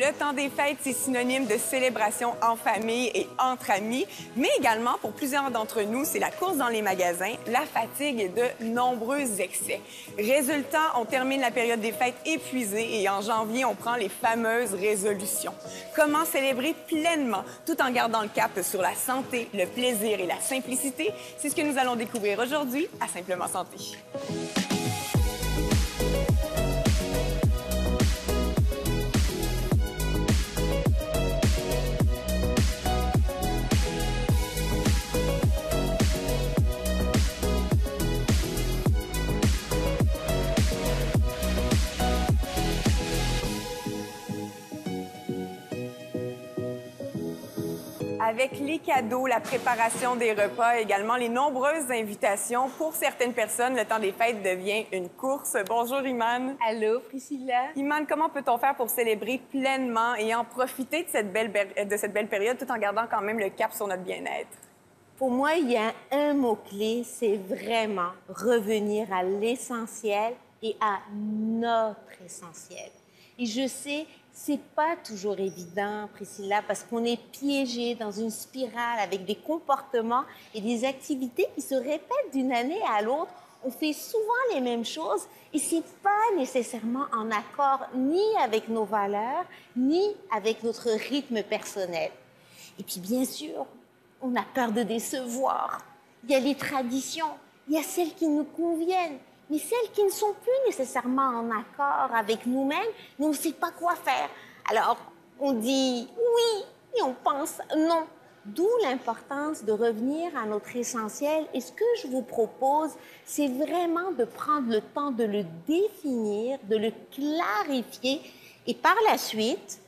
Le temps des fêtes, c'est synonyme de célébration en famille et entre amis, mais également, pour plusieurs d'entre nous, c'est la course dans les magasins, la fatigue et de nombreux excès. Résultat, on termine la période des fêtes épuisée et en janvier, on prend les fameuses résolutions. Comment célébrer pleinement tout en gardant le cap sur la santé, le plaisir et la simplicité? C'est ce que nous allons découvrir aujourd'hui à Simplement Santé. Avec les cadeaux, la préparation des repas, également les nombreuses invitations, pour certaines personnes, le temps des fêtes devient une course. Bonjour, Iman. Allô, Priscilla. Iman, comment peut-on faire pour célébrer pleinement et en profiter de cette belle période tout en gardant quand même le cap sur notre bien-être? Pour moi, il y a un mot-clé, c'est vraiment revenir à l'essentiel et à notre essentiel. Et je sais, c'est pas toujours évident, Priscilla, parce qu'on est piégé dans une spirale avec des comportements et des activités qui se répètent d'une année à l'autre. On fait souvent les mêmes choses et c'est pas nécessairement en accord ni avec nos valeurs, ni avec notre rythme personnel. Et puis, bien sûr, on a peur de décevoir. Il y a les traditions, il y a celles qui nous conviennent, mais celles qui ne sont plus nécessairement en accord avec nous-mêmes, mais on ne sait pas quoi faire. Alors, on dit oui et on pense non. D'où l'importance de revenir à notre essentiel. Et ce que je vous propose, c'est vraiment de prendre le temps de le définir, de le clarifier et par la suite,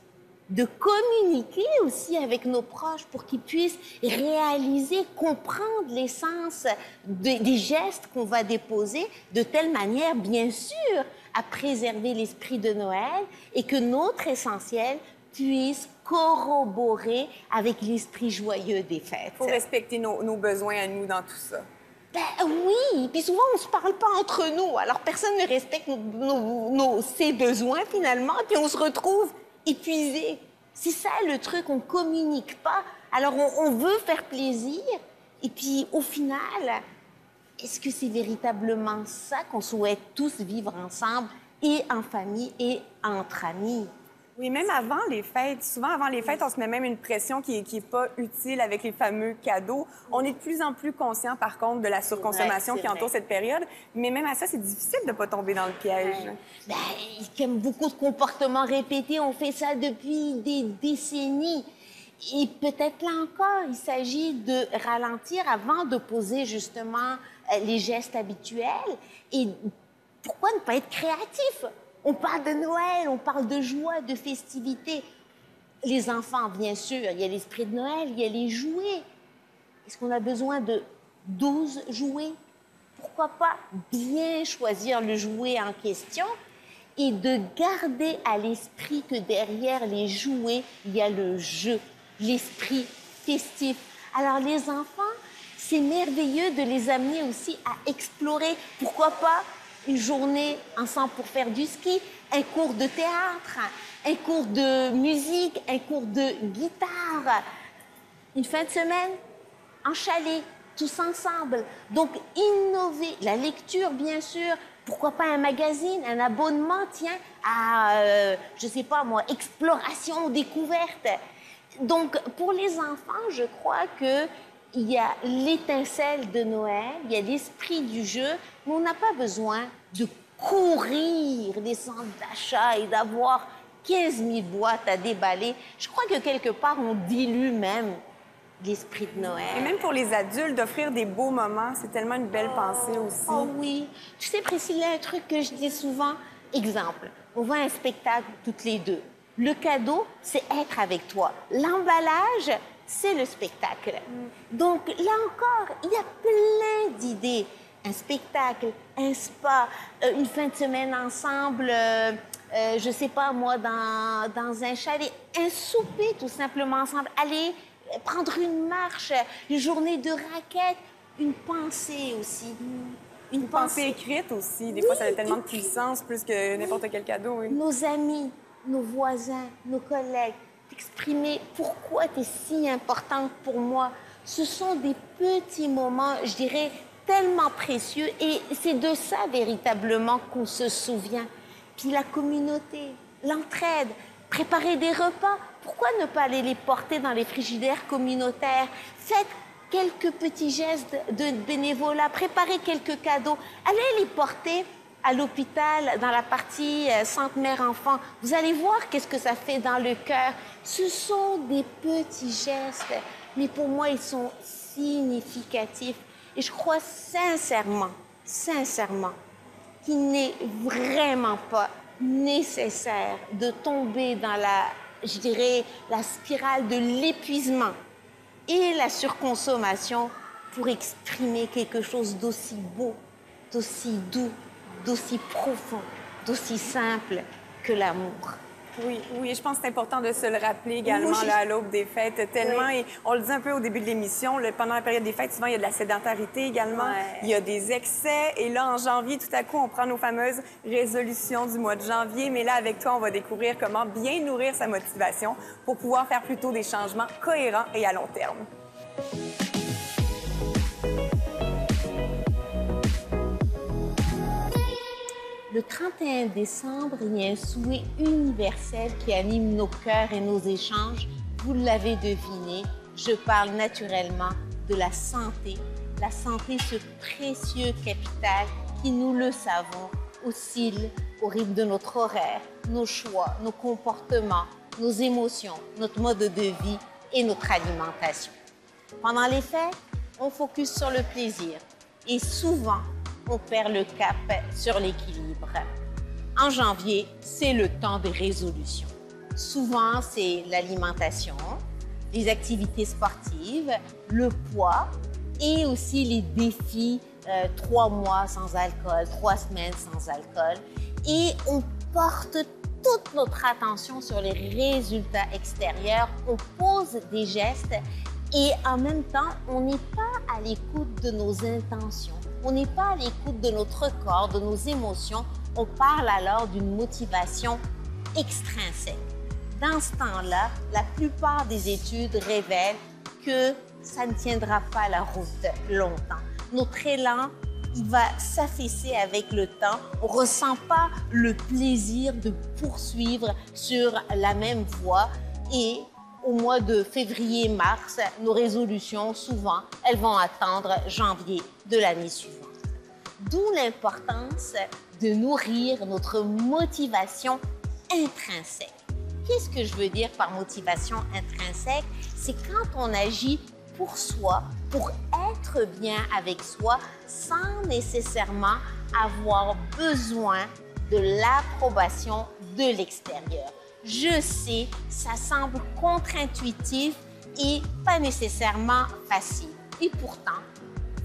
de communiquer aussi avec nos proches pour qu'ils puissent réaliser, comprendre l'essence des gestes qu'on va déposer de telle manière, bien sûr, à préserver l'esprit de Noël et que notre essentiel puisse corroborer avec l'esprit joyeux des fêtes. Pour respecter nos besoins à nous dans tout ça. Ben oui, puis souvent on ne se parle pas entre nous, alors personne ne respecte ses besoins finalement, puis on se retrouve épuisé. C'est ça le truc, on ne communique pas. Alors on veut faire plaisir, et puis au final, est-ce que c'est véritablement ça qu'on souhaite tous vivre ensemble, et en famille, et entre amis? Oui, même avant les fêtes, souvent avant les fêtes, on se met même une pression qui est pas utile avec les fameux cadeaux. On est de plus en plus conscient, par contre, de la surconsommation qui entoure cette période. Mais même à ça, c'est difficile de ne pas tomber dans le piège. Ben, comme beaucoup de comportements répétés, on fait ça depuis des décennies. Et peut-être là encore, il s'agit de ralentir avant de poser justement les gestes habituels. Et pourquoi ne pas être créatif? On parle de Noël, on parle de joie, de festivité. Les enfants, bien sûr, il y a l'esprit de Noël, il y a les jouets. Est-ce qu'on a besoin de 12 jouets? Pourquoi pas bien choisir le jouet en question et de garder à l'esprit que derrière les jouets, il y a le jeu, l'esprit festif. Alors les enfants, c'est merveilleux de les amener aussi à explorer. Pourquoi pas une journée ensemble pour faire du ski, un cours de théâtre, un cours de musique, un cours de guitare, une fin de semaine en chalet, tous ensemble. Donc, innover, la lecture, bien sûr, pourquoi pas un magazine, un abonnement, tiens, à, je sais pas moi, exploration, découverte. Donc, pour les enfants, je crois que il y a l'étincelle de Noël, il y a l'esprit du jeu, mais on n'a pas besoin de courir des centres d'achat et d'avoir 15 000 boîtes à déballer. Je crois que quelque part, on dilue même l'esprit de Noël. Et même pour les adultes, d'offrir des beaux moments, c'est tellement une belle pensée aussi. Oh oui. Tu sais, Priscilla, un truc que je dis souvent, exemple, on voit un spectacle toutes les deux. Le cadeau, c'est être avec toi. L'emballage, c'est le spectacle. Donc, là encore, il y a plein d'idées. Un spectacle, un spa, une fin de semaine ensemble, je sais pas moi, dans un chalet, un souper tout simplement ensemble. Aller prendre une marche, une journée de raquettes, une pensée aussi. Une pensée écrite aussi. Des fois, ça a tellement de puissance, plus que n'importe quel cadeau. Oui. Nos amis, nos voisins, nos collègues, t'exprimer pourquoi tu es si importante pour moi. Ce sont des petits moments, je dirais, tellement précieux et c'est de ça véritablement qu'on se souvient. Puis la communauté, l'entraide, préparer des repas, pourquoi ne pas aller les porter dans les frigidaires communautaires? Faites quelques petits gestes de bénévolat, préparez quelques cadeaux, allez les porter à l'hôpital, dans la partie centre mère-enfant. Vous allez voir qu'est-ce que ça fait dans le cœur. Ce sont des petits gestes, mais pour moi, ils sont significatifs. Et je crois sincèrement, qu'il n'est vraiment pas nécessaire de tomber dans je dirais, la spirale de l'épuisement et la surconsommation pour exprimer quelque chose d'aussi beau, d'aussi doux, d'aussi profond, d'aussi simple que l'amour. Oui, oui, je pense que c'est important de se le rappeler également là, à l'aube des fêtes, tellement, et on le dit un peu au début de l'émission, pendant la période des fêtes, souvent il y a de la sédentarité également, il y a des excès, et là en janvier, tout à coup, on prend nos fameuses résolutions du mois de janvier, mais là avec toi, on va découvrir comment bien nourrir sa motivation pour pouvoir faire plutôt des changements cohérents et à long terme. Le 31 décembre, il y a un souhait universel qui anime nos cœurs et nos échanges. Vous l'avez deviné, je parle naturellement de la santé. La santé, ce précieux capital qui, nous le savons, oscille au rythme de notre horaire, nos choix, nos comportements, nos émotions, notre mode de vie et notre alimentation. Pendant les fêtes, on focus sur le plaisir et souvent, on perd le cap sur l'équilibre. En janvier, c'est le temps des résolutions. Souvent, c'est l'alimentation, les activités sportives, le poids et aussi les défis 3 mois sans alcool, 3 semaines sans alcool. Et on porte toute notre attention sur les résultats extérieurs, on pose des gestes et en même temps, on n'est pas à l'écoute de nos intentions. On n'est pas à l'écoute de notre corps, de nos émotions. On parle alors d'une motivation extrinsèque. Dans ce temps-là, la plupart des études révèlent que ça ne tiendra pas la route longtemps. Notre élan, il va s'affaisser avec le temps. On ne ressent pas le plaisir de poursuivre sur la même voie et au mois de février-mars, nos résolutions, souvent, elles vont attendre janvier de l'année suivante. D'où l'importance de nourrir notre motivation intrinsèque. Qu'est-ce que je veux dire par motivation intrinsèque? C'est quand on agit pour soi, pour être bien avec soi, sans nécessairement avoir besoin de l'approbation de l'extérieur. Je sais, ça semble contre-intuitif et pas nécessairement facile. Et pourtant,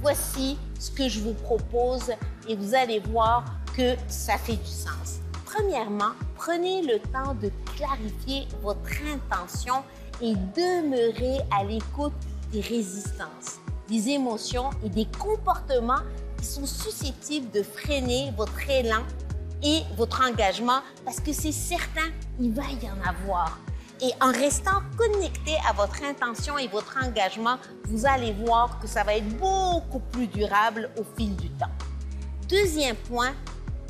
voici ce que je vous propose et vous allez voir que ça fait du sens. Premièrement, prenez le temps de clarifier votre intention et demeurez à l'écoute des résistances, des émotions et des comportements qui sont susceptibles de freiner votre élan et votre engagement parce que c'est certain, il va y en avoir. Et en restant connecté à votre intention et votre engagement, vous allez voir que ça va être beaucoup plus durable au fil du temps. Deuxième point,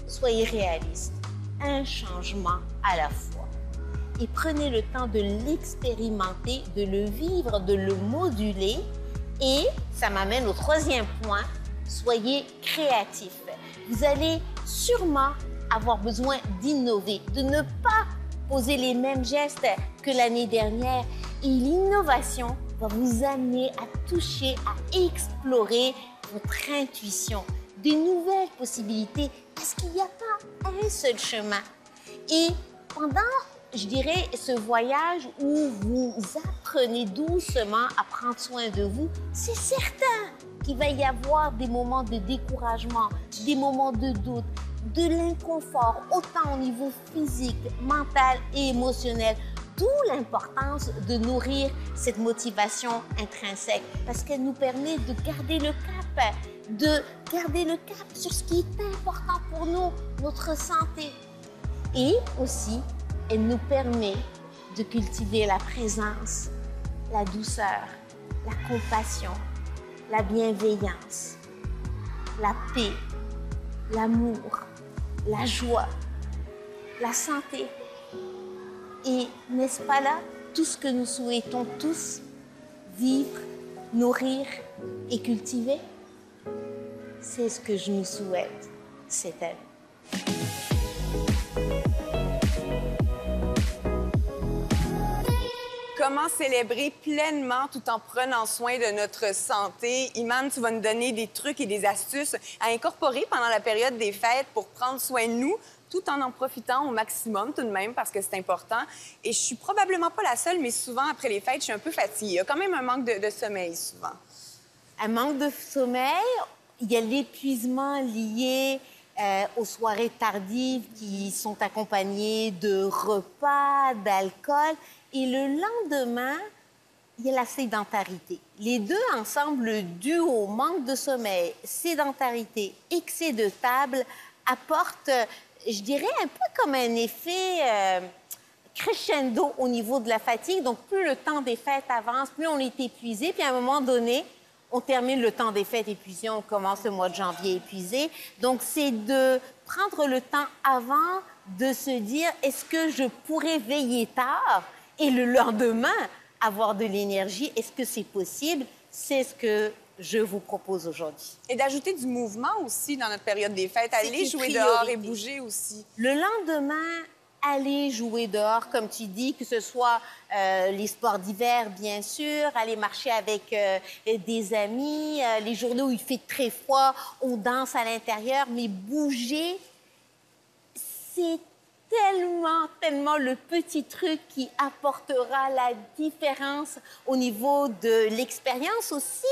soyez réaliste. Un changement à la fois. Et prenez le temps de l'expérimenter, de le vivre, de le moduler. Et ça m'amène au troisième point, soyez créatif. Vous allez sûrement avoir besoin d'innover, de ne pas poser les mêmes gestes que l'année dernière. Et l'innovation va vous amener à toucher, à explorer votre intuition, des nouvelles possibilités, parce qu'il n'y a pas un seul chemin. Et pendant, je dirais, ce voyage où vous apprenez doucement à prendre soin de vous, c'est certain qu'il va y avoir des moments de découragement, des moments de doute, de l'inconfort, autant au niveau physique, mental et émotionnel. D'où l'importance de nourrir cette motivation intrinsèque parce qu'elle nous permet de garder le cap, sur ce qui est important pour nous, notre santé. Et aussi Elle nous permet de cultiver la présence, la douceur, la compassion, la bienveillance, la paix, l'amour, la joie, la santé. Et n'est-ce pas là tout ce que nous souhaitons tous vivre, nourrir et cultiver? C'est ce que je nous souhaite cette année. Comment célébrer pleinement tout en prenant soin de notre santé? Iman, tu vas nous donner des trucs et des astuces à incorporer pendant la période des fêtes pour prendre soin de nous, tout en profitant au maximum tout de même, parce que c'est important. Et je suis probablement pas la seule, mais souvent, après les fêtes, je suis un peu fatiguée. Il y a quand même un manque de sommeil, souvent. Un manque de sommeil, il y a l'épuisement lié aux soirées tardives qui sont accompagnées de repas, d'alcool. Et le lendemain, il y a la sédentarité. Les deux ensemble, le duo au manque de sommeil, sédentarité, excès de table, apportent, je dirais, un peu comme un effet crescendo au niveau de la fatigue. Donc, plus le temps des fêtes avance, plus on est épuisé. Puis, à un moment donné, on termine le temps des fêtes épuisé, on commence le mois de janvier épuisé. Donc, c'est de prendre le temps avant de se dire, est-ce que je pourrais veiller tard? Et le lendemain, avoir de l'énergie, est-ce que c'est possible? C'est ce que je vous propose aujourd'hui. Et d'ajouter du mouvement aussi dans notre période des fêtes. Aller jouer priorité. dehors et bouger aussi. Le lendemain, aller jouer dehors, comme tu dis, que ce soit les sports d'hiver, bien sûr, aller marcher avec des amis, les journées où il fait très froid, on danse à l'intérieur, mais bouger, c'est tellement le petit truc qui apportera la différence au niveau de l'expérience aussi,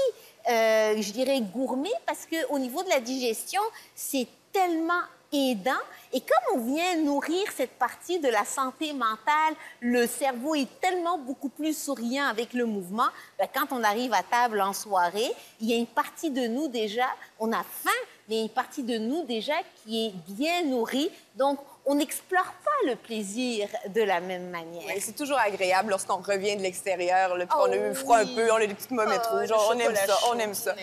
je dirais gourmet, parce qu'au niveau de la digestion, c'est tellement aidant. Et comme on vient nourrir cette partie de la santé mentale, le cerveau est tellement beaucoup plus souriant avec le mouvement. Bien, quand on arrive à table en soirée, il y a une partie de nous déjà, on a faim, mais il y a une partie de nous déjà qui est bien nourrie. Donc, on n'explore pas le plaisir de la même manière. Oui, c'est toujours agréable lorsqu'on revient de l'extérieur. On a eu froid un peu, on a des petites momettes rouges. On aime ça, on aime ça.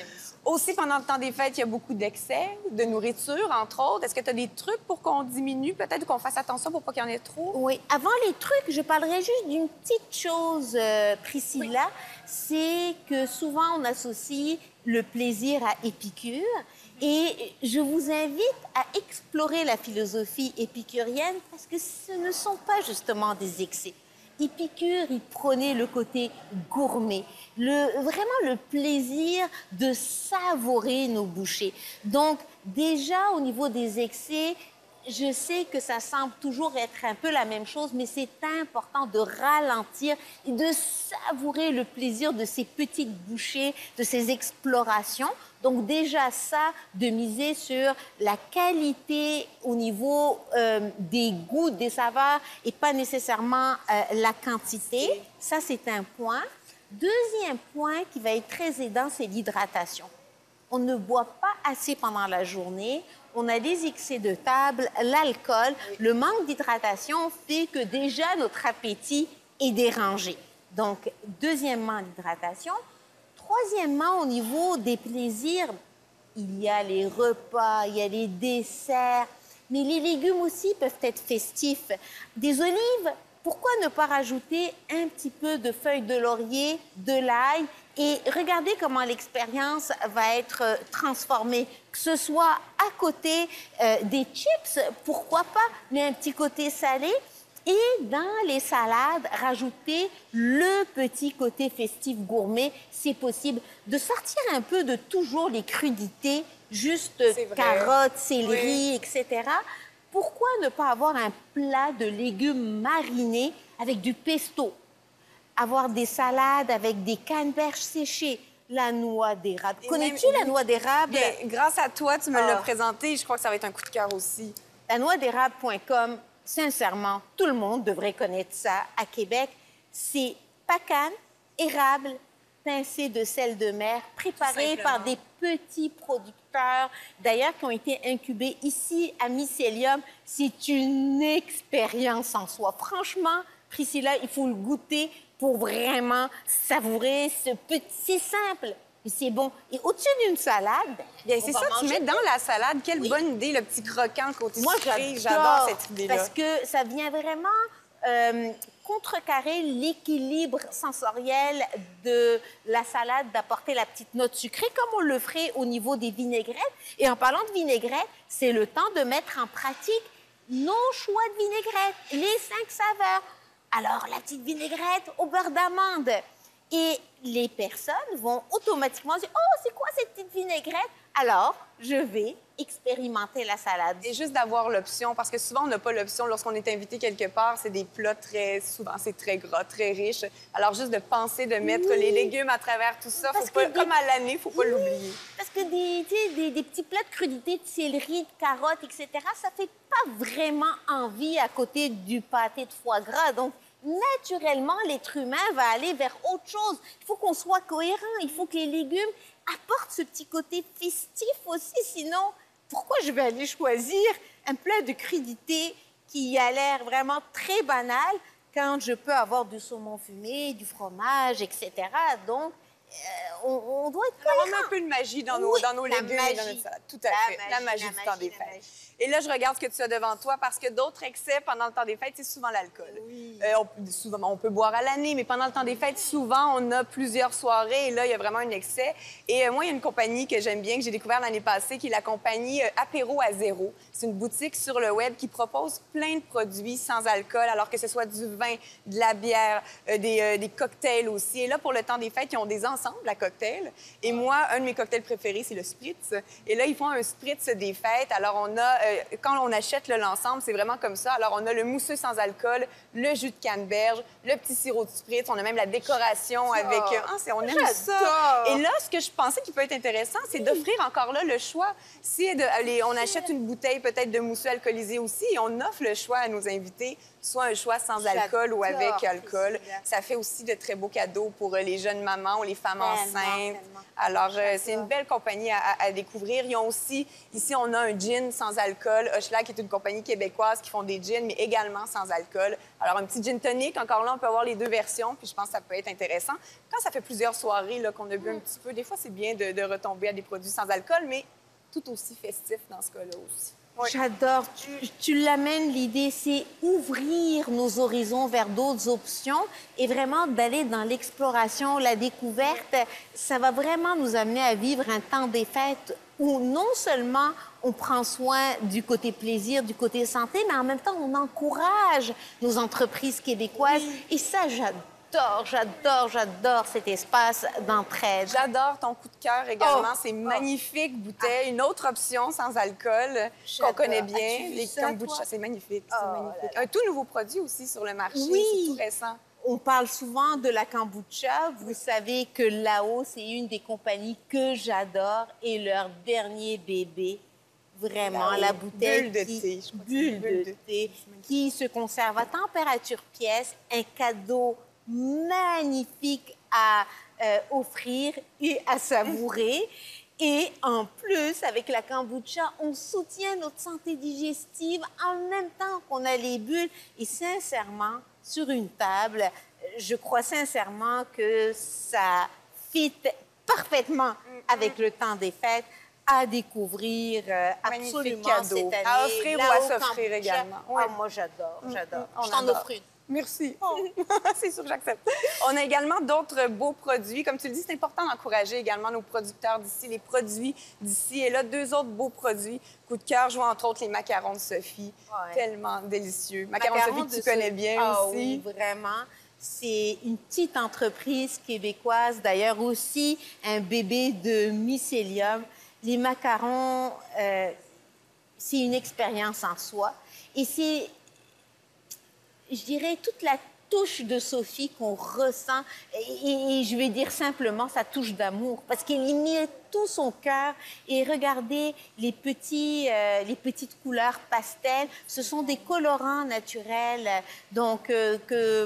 Aussi, pendant le temps des fêtes, il y a beaucoup d'excès de nourriture, entre autres. Est-ce que tu as des trucs pour qu'on diminue, peut-être qu'on fasse attention pour pas qu'il y en ait trop? Oui. Avant les trucs, je parlerai juste d'une petite chose, Priscilla. Oui. C'est que souvent, on associe le plaisir à Épicure. Et je vous invite à explorer la philosophie épicurienne parce que ce ne sont pas justement des excès. Épicure, il prônait le côté gourmet, vraiment le plaisir de savourer nos bouchées. Donc, déjà, au niveau des excès, je sais que ça semble toujours être un peu la même chose, mais c'est important de ralentir et de savourer le plaisir de ces petites bouchées, de ces explorations. Donc déjà ça, de miser sur la qualité au niveau des goûts, des saveurs et pas nécessairement la quantité. Ça, c'est un point. Deuxième point qui va être très aidant, c'est l'hydratation. On ne boit pas assez pendant la journée. On a des excès de table, l'alcool. Oui. Le manque d'hydratation fait que déjà notre appétit est dérangé. Donc, deuxièmement, l'hydratation. Troisièmement, au niveau des plaisirs, il y a les repas, il y a les desserts, mais les légumes aussi peuvent être festifs. Des olives, pourquoi ne pas rajouter un petit peu de feuilles de laurier, de l'ail? Et regardez comment l'expérience va être transformée. Que ce soit à côté des chips, pourquoi pas, mais un petit côté salé. Et dans les salades, rajouter le petit côté festif gourmet, c'est possible. De sortir un peu de toujours les crudités, juste carottes, céleri, oui. etc. Pourquoi ne pas avoir un plat de légumes marinés avec du pesto? Avoir des salades avec des canneberges séchées, la noix d'érable. Connais-tu la noix d'érable? Bien, grâce à toi, tu me l'as présenté. Je crois que ça va être un coup de cœur aussi. La noix d'érable.com, sincèrement, tout le monde devrait connaître ça à Québec. C'est pacane, érable, pincé de sel de mer, préparé par des petits producteurs producteurs, d'ailleurs, qui ont été incubés ici à Mycelium. C'est une expérience en soi. Franchement, Priscilla, il faut le goûter pour vraiment savourer ce petit... C'est simple, mais c'est bon. Et au-dessus d'une salade... Bien, c'est ça, tu mets dans la salade. Quelle bonne idée, le petit croquant côté Moi, sucré. J'adore cette idée-là. parce que ça vient vraiment contrecarrer l'équilibre sensoriel de la salade, d'apporter la petite note sucrée, comme on le ferait au niveau des vinaigrettes. Et en parlant de vinaigrette, c'est le temps de mettre en pratique nos choix de vinaigrette, les 5 saveurs. Alors, la petite vinaigrette au beurre d'amande. Et les personnes vont automatiquement dire « Oh, c'est quoi cette petite vinaigrette? » Alors, je vais expérimenter la salade. Et juste d'avoir l'option, parce que souvent, on n'a pas l'option lorsqu'on est invité quelque part. C'est des plats souvent, c'est très gras, très riche. Alors, juste de penser de mettre les légumes à travers tout ça, comme à l'année, il ne faut pas l'oublier. Parce que des petits plats de crudité, de céleri, de carottes, etc., ça fait pas vraiment envie à côté du pâté de foie gras. Donc, naturellement, l'être humain va aller vers autre chose. Il faut qu'on soit cohérent. Il faut que les légumes apportent ce petit côté festif aussi. Sinon, pourquoi je vais aller choisir un plat de crudité qui a l'air vraiment très banal quand je peux avoir du saumon fumé, du fromage, etc. Donc, on doit être cohérent. On met un peu de magie dans nos légumes et dans notre salade. Tout à fait. La magie du temps des fêtes. Et là, je regarde ce que tu as devant toi parce que d'autres excès pendant le temps des fêtes, c'est souvent l'alcool. Oui. Souvent, on peut boire à l'année, mais pendant le temps des fêtes, souvent, on a plusieurs soirées et là, il y a vraiment un excès. Et moi, il y a une compagnie que j'aime bien, que j'ai découvert l'année passée, qui est la compagnie Apéro à zéro. C'est une boutique sur le web qui propose plein de produits sans alcool, alors que ce soit du vin, de la bière, des cocktails aussi. Et là, pour le temps des fêtes, ils ont des ensembles à cocktails. Et moi, un de mes cocktails préférés, c'est le spritz. Et là, ils font un spritz des fêtes. Alors, on a quand on achète l'ensemble, c'est vraiment comme ça. Alors, on a le mousseux sans alcool, le jus de canneberge, le petit sirop de spritz. On a même la décoration avec... on aime ça. Et là, ce que je pensais qui peut être intéressant, c'est d'offrir encore là le choix. Si on achète une bouteille peut-être de mousseux alcoolisé aussi, et on offre le choix à nos invités, soit un choix sans alcool ou avec alcool. Ça fait aussi de très beaux cadeaux pour les jeunes mamans ou les femmes enceintes. Alors, c'est une belle compagnie à découvrir. Ils ont aussi, ici, on a un gin sans alcool. Hochelag est une compagnie québécoise qui font des gins, mais également sans alcool. Alors, un petit gin tonic, encore là, on peut avoir les deux versions, puis je pense que ça peut être intéressant. Quand ça fait plusieurs soirées qu'on a bu un petit peu, des fois, c'est bien de retomber à des produits sans alcool, mais tout aussi festif dans ce cas-là aussi. Oui. J'adore. Tu l'amènes, l'idée, c'est ouvrir nos horizons vers d'autres options et vraiment d'aller dans l'exploration, la découverte. Ça va vraiment nous amener à vivre un temps des fêtes où non seulement on prend soin du côté plaisir, du côté santé, mais en même temps, on encourage nos entreprises québécoises. Oui. Et ça, j'adore cet espace d'entraide. J'adore ton coup de cœur également. C'est magnifique, bouteille. Une autre option sans alcool qu'on connaît bien. Les kombucha, c'est magnifique. Magnifique. Un tout nouveau produit aussi sur le marché. Oui. C'est tout récent. On parle souvent de la kombucha. Vous savez que Lao, c'est une des compagnies que j'adore et leur dernier bébé, vraiment, la bouteille bulle de thé, qui se conserve à température pièce, un cadeau magnifique à offrir et à savourer. Et en plus, avec la kombucha, on soutient notre santé digestive en même temps qu'on a les bulles. Et sincèrement, sur une table, je crois sincèrement que ça fit parfaitement avec le temps des fêtes à découvrir absolument cette année. À offrir ou à s'offrir également. Ouais. Ah, moi, j'adore. Je t'en offre une. Merci. C'est sûr que j'accepte. On a également d'autres beaux produits. Comme tu le dis, c'est important d'encourager également nos producteurs d'ici, les produits d'ici. Et là, deux autres beaux produits. Coup de cœur, je vois entre autres les macarons de Sophie. Ouais. Tellement délicieux. Macarons de Sophie que tu connais bien aussi. Oui, vraiment. C'est une petite entreprise québécoise, d'ailleurs aussi un bébé de Mycelium. Les macarons, c'est une expérience en soi. Et c'est, je dirais, toute la touche de Sophie qu'on ressent. Et je vais dire simplement sa touche d'amour, parce qu'elle y met tout son cœur. Et regardez les petites couleurs pastel. Ce sont des colorants naturels. Donc,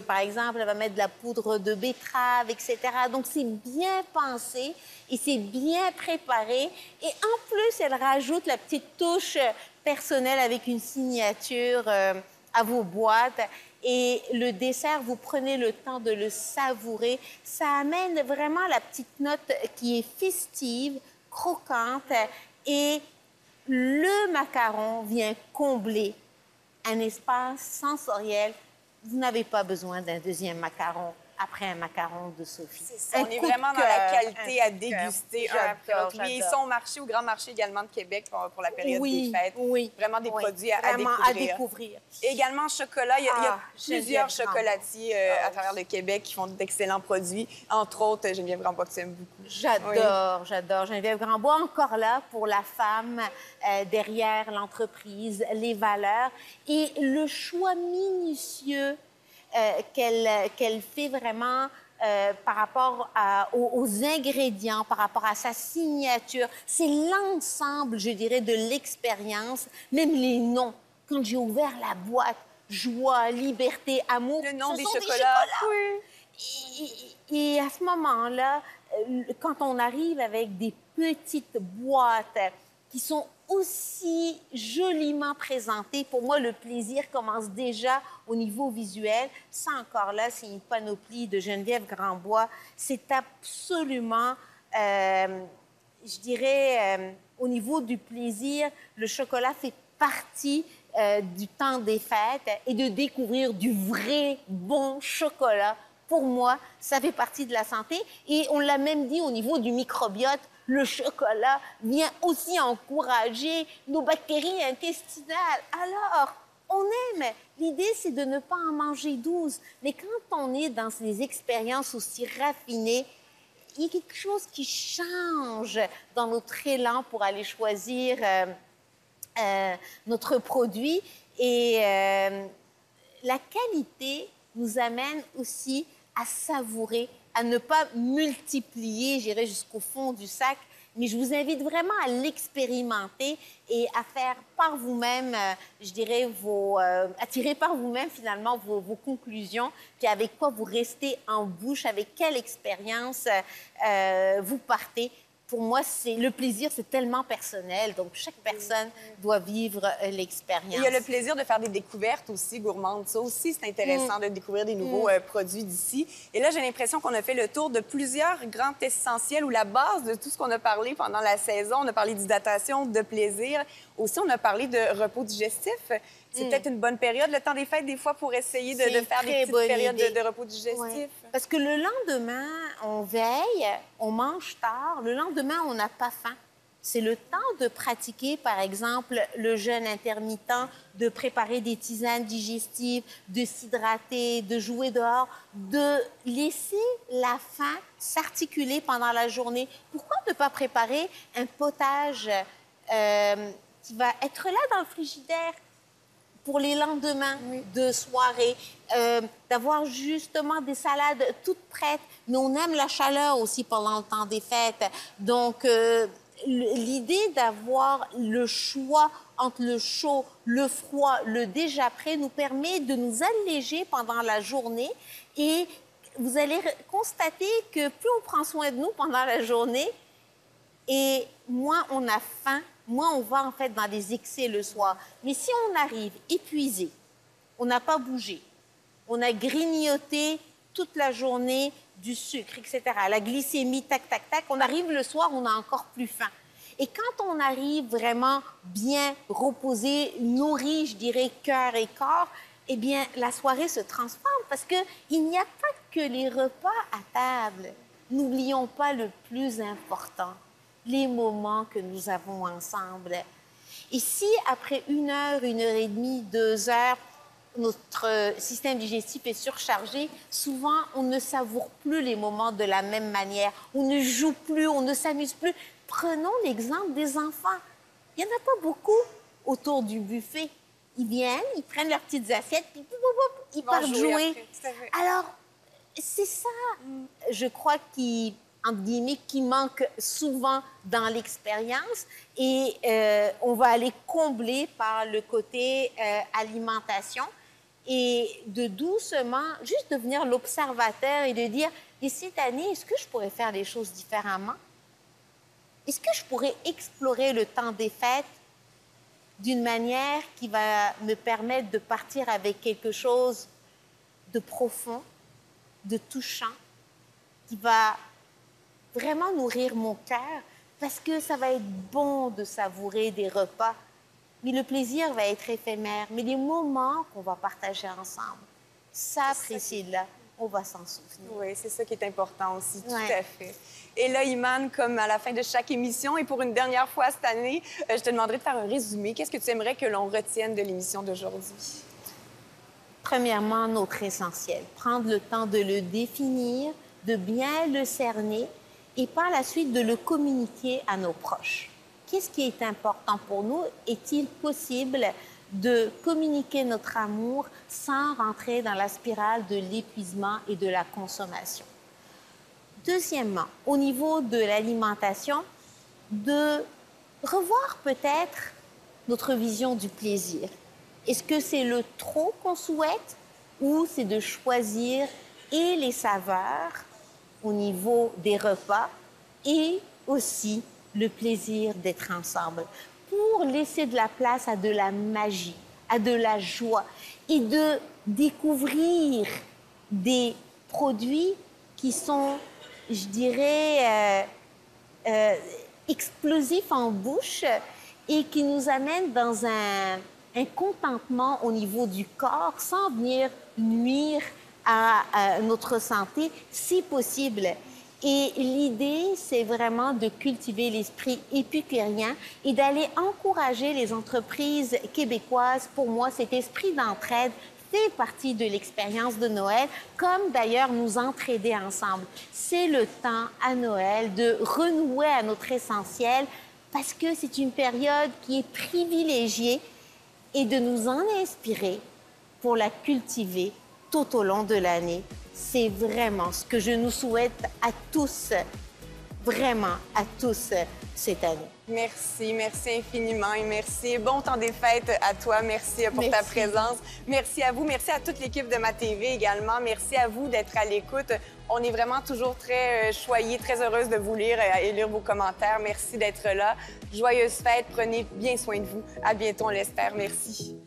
par exemple, elle va mettre de la poudre de betterave, etc. Donc, c'est bien pensé et c'est bien préparé. Et en plus, elle rajoute la petite touche personnelle avec une signature à vos boîtes. Et le dessert, vous prenez le temps de le savourer. Ça amène vraiment la petite note qui est festive, croquante. Et le macaron vient combler un espace sensoriel. Vous n'avez pas besoin d'un deuxième macaron après un macaron de Sophie. On est vraiment dans la qualité à déguster un après l'autre. Ils sont au marché, au Grand Marché également de Québec pour la période des fêtes. Oui, vraiment des produits à découvrir. Et également en chocolat, il y a plusieurs chocolatiers à travers le Québec qui font d'excellents produits. Entre autres, Geneviève Grandbois que tu aimes beaucoup. J'adore Geneviève Grandbois, encore là pour la femme derrière l'entreprise, les valeurs et le choix minutieux qu'elle fait vraiment par rapport aux ingrédients, par rapport à sa signature. C'est l'ensemble, je dirais, de l'expérience, même les noms. Quand j'ai ouvert la boîte, joie, liberté, amour, le nom des chocolats. Oui. Et à ce moment-là, quand on arrive avec des petites boîtes qui sont aussi joliment présentées, pour moi, le plaisir commence déjà au niveau visuel. Ça, encore là, c'est une panoplie de Geneviève Grandbois. C'est absolument, je dirais, au niveau du plaisir, le chocolat fait partie du temps des fêtes et de découvrir du vrai bon chocolat. Pour moi, ça fait partie de la santé. Et on l'a même dit au niveau du microbiote, le chocolat vient aussi encourager nos bactéries intestinales. Alors, on aime. L'idée, c'est de ne pas en manger 12. Mais quand on est dans ces expériences aussi raffinées, il y a quelque chose qui change dans notre élan pour aller choisir notre produit. Et la qualité nous amène aussi à savourer, à ne pas multiplier, j'irai jusqu'au fond du sac, mais je vous invite vraiment à l'expérimenter et à faire par vous-même, je dirais, à tirer par vous-même finalement vos conclusions, puis avec quoi vous restez en bouche, avec quelle expérience vous partez. Pour moi, le plaisir, c'est tellement personnel. Donc, chaque personne doit vivre l'expérience. Il y a le plaisir de faire des découvertes aussi gourmandes. Ça aussi, c'est intéressant de découvrir des nouveaux produits d'ici. Et là, j'ai l'impression qu'on a fait le tour de plusieurs grands essentiels ou la base de tout ce qu'on a parlé pendant la saison. On a parlé d'hydratation, de plaisir. Aussi, on a parlé de repos digestif. C'est peut-être une bonne période, le temps des fêtes, des fois, pour essayer de faire des petites périodes de repos digestif. Oui. Parce que le lendemain, on veille, on mange tard. Le lendemain, on n'a pas faim. C'est le temps de pratiquer, par exemple, le jeûne intermittent, de préparer des tisanes digestives, de s'hydrater, de jouer dehors, de laisser la faim s'articuler pendant la journée. Pourquoi ne pas préparer un potage qui va être là dans le frigidaire pour les lendemains de soirée, d'avoir justement des salades toutes prêtes. Mais on aime la chaleur aussi pendant le temps des fêtes. Donc, l'idée d'avoir le choix entre le chaud, le froid, le déjà prêt nous permet de nous alléger pendant la journée. Et vous allez constater que plus on prend soin de nous pendant la journée, et moins on a faim, moins on va en fait dans des excès le soir. Mais si on arrive épuisé, on n'a pas bougé, on a grignoté toute la journée du sucre, etc., la glycémie, tac, tac, tac, on arrive le soir, on a encore plus faim. Et quand on arrive vraiment bien reposé, nourri, je dirais, cœur et corps, eh bien, la soirée se transforme parce qu'il n'y a pas que les repas à table. N'oublions pas le plus important, les moments que nous avons ensemble. Et si après 1 heure, 1 heure et demie, 2 heures, notre système digestif est surchargé, souvent on ne savoure plus les moments de la même manière. On ne joue plus, on ne s'amuse plus. Prenons l'exemple des enfants. Il n'y en a pas beaucoup autour du buffet. ils viennent, ils prennent leurs petites assiettes, puis ils partent jouer. Alors, c'est ça, je crois, entre guillemets, qui manque souvent dans l'expérience et on va aller combler par le côté alimentation et de doucement juste devenir l'observateur et de dire, et cette année, est-ce que je pourrais faire les choses différemment? Est-ce que je pourrais explorer le temps des fêtes d'une manière qui va me permettre de partir avec quelque chose de profond, de touchant, qui va vraiment nourrir mon cœur, parce que ça va être bon de savourer des repas, mais le plaisir va être éphémère. Mais les moments qu'on va partager ensemble, ça, Priscilla, on va s'en souvenir. Oui, c'est ça qui est important aussi, tout à fait. Et là, Imane, comme à la fin de chaque émission, et pour une dernière fois cette année, je te demanderai de faire un résumé. Qu'est-ce que tu aimerais que l'on retienne de l'émission d'aujourd'hui? Premièrement, notre essentiel. Prendre le temps de le définir, de bien le cerner et par la suite de le communiquer à nos proches. Qu'est-ce qui est important pour nous? Est-il possible de communiquer notre amour sans rentrer dans la spirale de l'épuisement et de la consommation? Deuxièmement, au niveau de l'alimentation, de revoir peut-être notre vision du plaisir. Est-ce que c'est le trop qu'on souhaite ou c'est de choisir et les saveurs au niveau des repas et aussi le plaisir d'être ensemble pour laisser de la place à de la magie, à de la joie et de découvrir des produits qui sont, je dirais, explosifs en bouche et qui nous amènent dans un contentement au niveau du corps sans venir nuire à notre santé, si possible. Et l'idée, c'est vraiment de cultiver l'esprit épicurien et d'aller encourager les entreprises québécoises. Pour moi, cet esprit d'entraide fait partie de l'expérience de Noël, comme d'ailleurs nous entraider ensemble. C'est le temps à Noël de renouer à notre essentiel parce que c'est une période qui est privilégiée et de nous en inspirer pour la cultiver tout au long de l'année. C'est vraiment ce que je nous souhaite à tous, vraiment à tous cette année. Merci, merci infiniment et merci. Bon temps des fêtes à toi. Merci pour ta présence. Merci à vous. Merci à toute l'équipe de MaTV également. Merci à vous d'être à l'écoute. On est vraiment toujours très choyés, très heureuse de vous lire et lire vos commentaires. Merci d'être là. Joyeuses fêtes. Prenez bien soin de vous. À bientôt, on l'espère. Merci.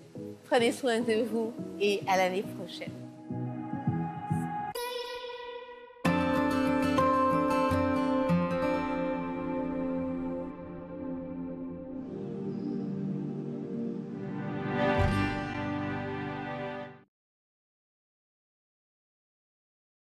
Prenez soin de vous et à l'année prochaine.